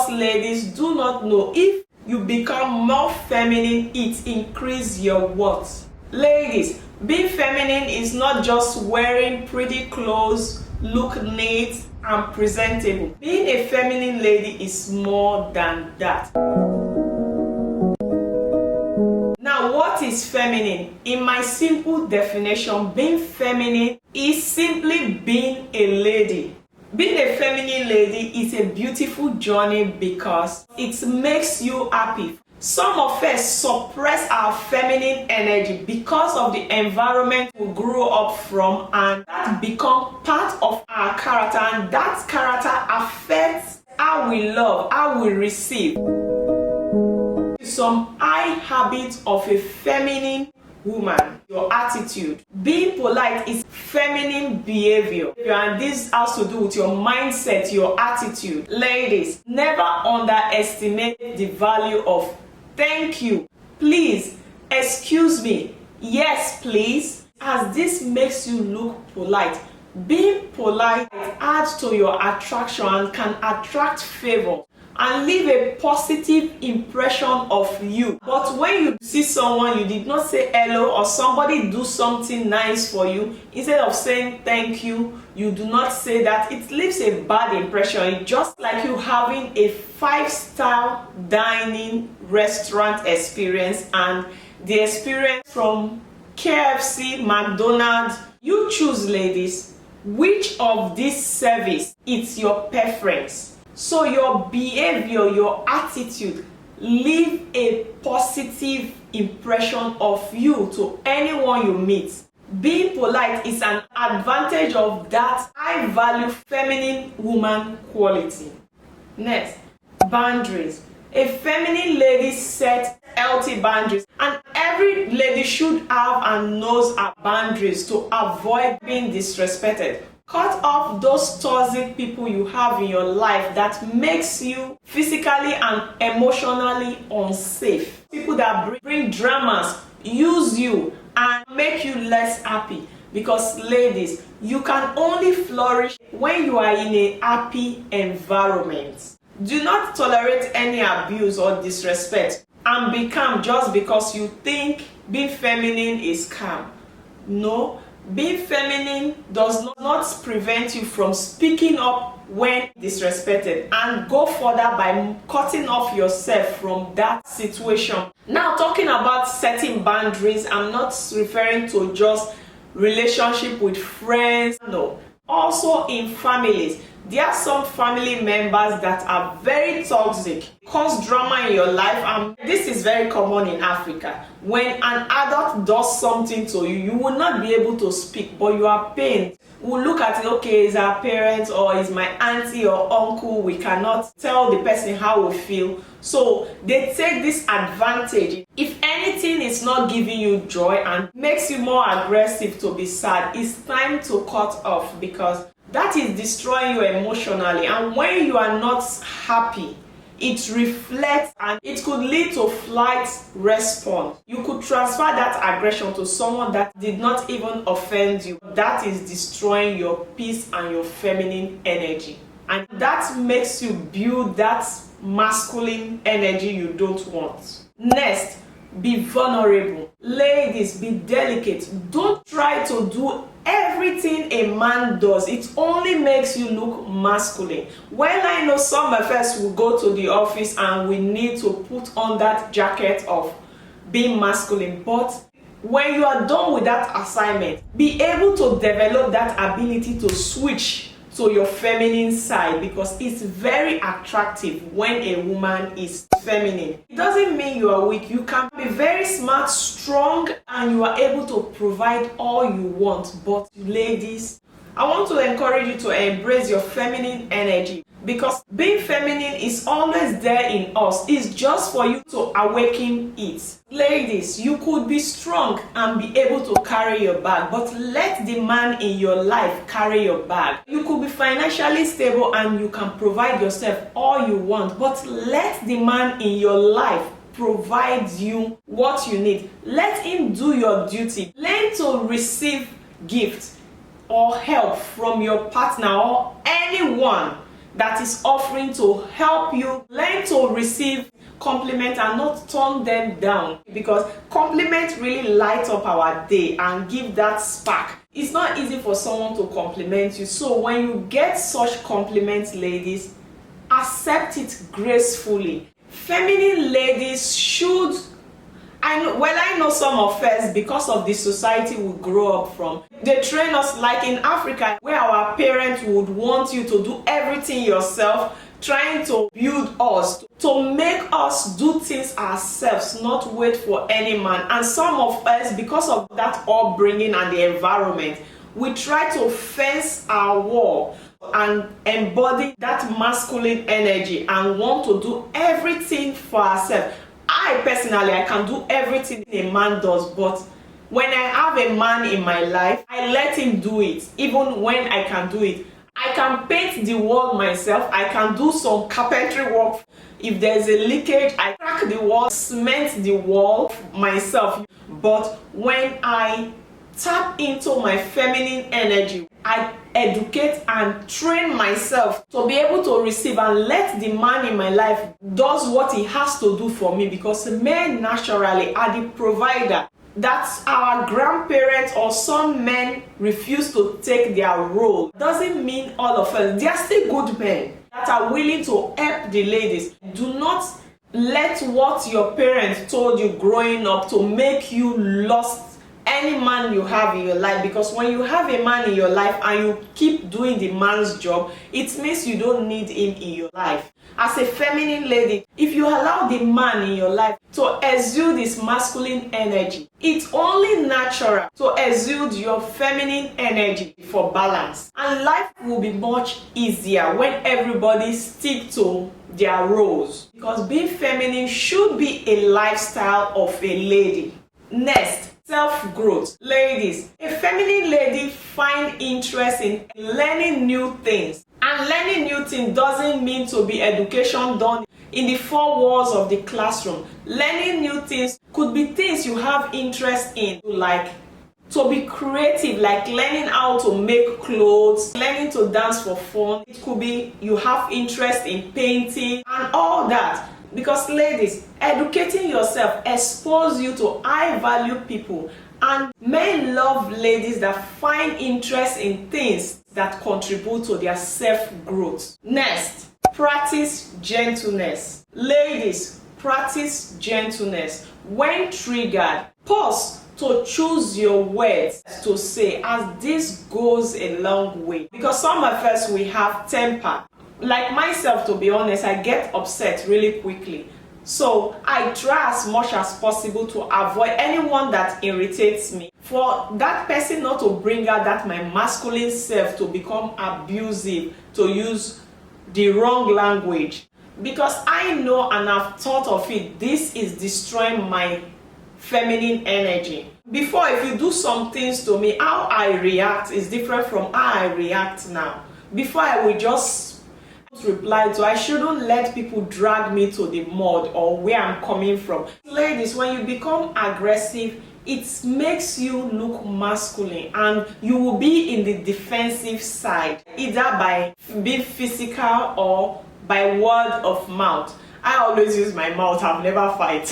us ladies do not know, if you become more feminine, it increases your worth. Ladies, being feminine is not just wearing pretty clothes, look neat and presentable. Being a feminine lady is more than that. Now, what is feminine? In my simple definition, being feminine is simply being a lady. Being a feminine lady is a beautiful journey because it makes you happy. Some of us suppress our feminine energy because of the environment we grew up from, and that becomes part of our character, and that character affects how we love, how we receive. Some high habits of a feminine woman: your attitude. Being polite is feminine behavior, and this has to do with your mindset, your attitude. Ladies, never underestimate the value of thank you, please, excuse me, yes please, as this makes you look polite. Being polite adds to your attraction and can attract favor and leave a positive impression of you. But when you see someone you did not say hello, or somebody do something nice for you, instead of saying thank you, you do not say that, it leaves a bad impression. It's just like you having a 5-star dining restaurant experience and the experience from KFC, McDonald's. You choose, ladies, which of this service is your preference. So your behavior, your attitude, leave a positive impression of you to anyone you meet. Being polite is an advantage of that high value feminine woman quality. Next, boundaries. A feminine lady sets healthy boundaries, and every lady should have and knows her boundaries to avoid being disrespected. Cut off those toxic people you have in your life that makes you physically and emotionally unsafe. People that bring dramas, use you, and make you less happy. Because ladies, you can only flourish when you are in a happy environment. Do not tolerate any abuse or disrespect and be calm just because you think being feminine is calm. No. Being feminine does not prevent you from speaking up when disrespected, and go further by cutting off yourself from that situation. Now, talking about setting boundaries, I'm not referring to just relationship with friends. No, also in families. There are some family members that are very toxic, cause drama in your life, and this is very common in Africa. When an adult does something to you, you will not be able to speak, but you are pained. We'll look at it, okay, it's our parents or it's my auntie or uncle. We cannot tell the person how we feel. So they take this advantage. If anything is not giving you joy and makes you more aggressive to be sad, it's time to cut off, because that is destroying you emotionally. And when you are not happy, it reflects and it could lead to flight response. You could transfer that aggression to someone that did not even offend you. That is destroying your peace and your feminine energy. And that makes you build that masculine energy you don't want. Next, be vulnerable. Ladies, be delicate. Don't try to do everything a man does. It only makes you look masculine. Well, I know some of us will go to the office and we need to put on that jacket of being masculine, but when you are done with that assignment, be able to develop that ability to switch to your feminine side, because it's very attractive when a woman is feminine. It doesn't mean you are weak. You can be very smart, strong, and you are able to provide all you want. But ladies, I want to encourage you to embrace your feminine energy, because being feminine is always there in us. It's just for you to awaken it. Ladies, you could be strong and be able to carry your bag, but let the man in your life carry your bag. You could be financially stable and you can provide yourself all you want, but let the man in your life provide you what you need. Let him do your duty. Learn to receive gifts or help from your partner or anyone. that is offering to help you learn to receive compliments and not turn them down, because compliments really light up our day and give that spark. It's not easy for someone to compliment you, so when you get such compliments, ladies, accept it gracefully. Feminine ladies should, I know some of us, because of the society we grow up from, they train us like in Africa, where our parents would want you to do everything yourself, trying to build us, to make us do things ourselves, not wait for any man. And some of us, because of that upbringing and the environment, we try to fence our wall and embody that masculine energy and want to do everything for ourselves. I personally, I can do everything a man does, but when I have a man in my life, I let him do it, even when I can do it. I can paint the wall myself, I can do some carpentry work. If there's a leakage, I crack the wall, cement the wall myself. But when I tap into my feminine energy, I educate and train myself to be able to receive and let the man in my life does what he has to do for me, because men naturally are the provider. That's our grandparents, or some men refuse to take their role. Doesn't mean all of us. There are still good men that are willing to help the ladies. Do not let what your parents told you growing up to make you lost any man you have in your life, because when you have a man in your life and you keep doing the man's job, it means you don't need him in your life. As a feminine lady, if you allow the man in your life to exude this masculine energy, it's only natural to exude your feminine energy for balance, and life will be much easier when everybody stick to their roles, because being feminine should be a lifestyle of a lady. Next, self-growth. Ladies, a feminine lady finds interest in learning new things. And learning new things doesn't mean to be education done in the four walls of the classroom. Learning new things could be things you have interest in, like to be creative, like learning how to make clothes, learning to dance for fun. It could be you have interest in painting and all that. Because ladies, educating yourself exposes you to high value people, and men love ladies that find interest in things that contribute to their self-growth. Next, practice gentleness. Ladies, practice gentleness. When triggered, pause to choose your words to say, as this goes a long way. Because some of us, we have temper. Like myself, to be honest, I get upset really quickly. So I try as much as possible to avoid anyone that irritates me. For that person not to bring out that my masculine self to become abusive, to use the wrong language. Because I know and I've thought of it, this is destroying my feminine energy. Before, if you do some things to me, how I react is different from how I react now. Before, I will just reply to, I shouldn't let people drag me to the mud or where I'm coming from. Ladies, when you become aggressive, it makes you look masculine and you will be in the defensive side, either by being physical or by word of mouth. I always use my mouth, I've never fight.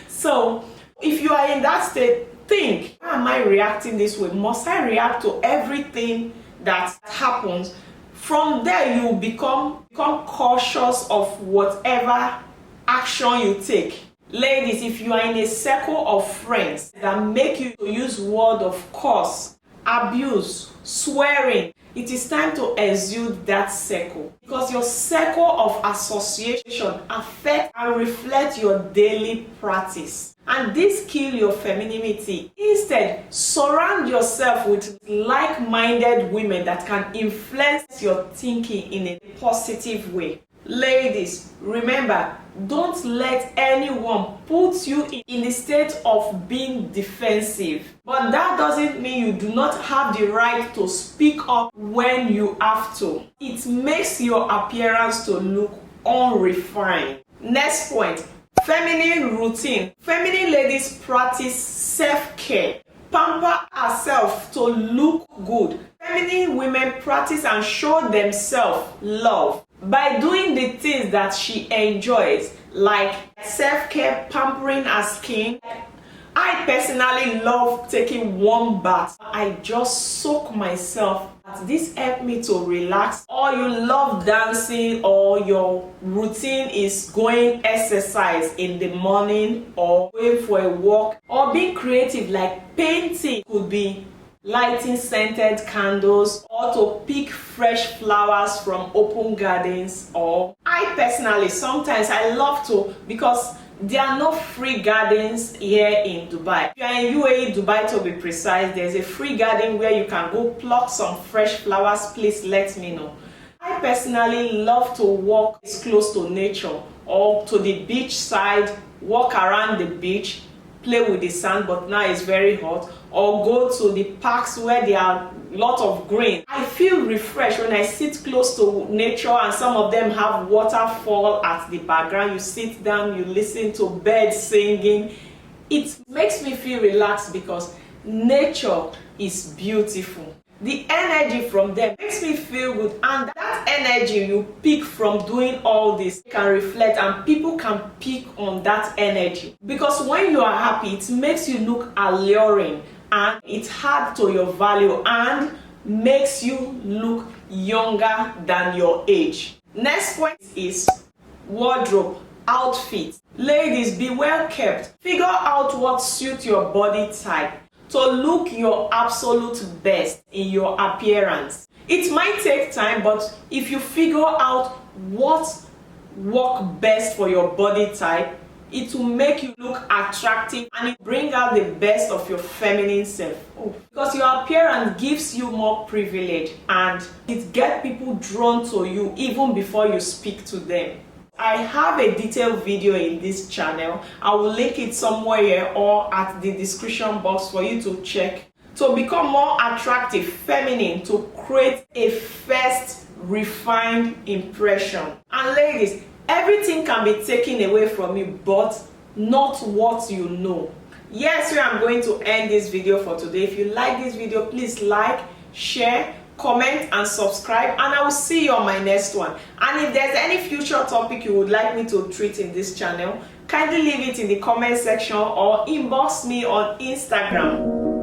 So if you are in that state, think, how am I reacting this way? Must I react to everything that happens? From there, you become cautious of whatever action you take. Ladies, if you are in a circle of friends that make you use word of curse, abuse, swearing, it is time to exude that circle, because your circle of association affects and reflects your daily practice. And this kills your femininity. Instead, surround yourself with like-minded women that can influence your thinking in a positive way. Ladies, remember, don't let anyone put you in a state of being defensive. But that doesn't mean you do not have the right to speak up when you have to. It makes your appearance to look unrefined. Next point, feminine routine. Feminine ladies practice self-care. Pamper herself to look good. Feminine women practice and show themselves love. by doing the things that she enjoys, like self-care, pampering her skin. I personally love taking warm baths. I just soak myself. This helps me to relax. Or you love dancing, or your routine is going exercise in the morning, or going for a walk, or being creative like painting. Could be lighting scented candles, or to pick fresh flowers from open gardens. Or I personally sometimes I love to, because there are no free gardens here in Dubai. If you are in UAE, Dubai to be precise, there's a free garden where you can go pluck some fresh flowers. Please let me know. I personally love to walk close to nature, or to the beach side, walk around the beach, play with the sand, but now it's very hot, or go to the parks where there are a lot of green. I feel refreshed when I sit close to nature, and some of them have waterfall at the background. You sit down, you listen to birds singing. It makes me feel relaxed because nature is beautiful. The energy from them makes me feel good, and that energy you pick from doing all this can reflect, and people can pick on that energy, because when you are happy, it makes you look alluring, and it adds to your value and makes you look younger than your age. Next point is wardrobe, outfit. Ladies, be well kept. Figure out what suits your body type to look your absolute best in your appearance. It might take time, but if you figure out what works best for your body type, it will make you look attractive, and it bring out the best of your feminine self. Because your appearance gives you more privilege, and it gets people drawn to you even before you speak to them. I have a detailed video in this channel. I will link it somewhere here or at the description box for you to check. To become more attractive, feminine, to create a first refined impression. And ladies, everything can be taken away from you, but not what you know. Yes, so I'm going to end this video for today. If you like this video, please like, share, comment and subscribe, and I will see you on my next one. And if there's any future topic you would like me to treat in this channel, kindly leave it in the comment section or inbox me on Instagram.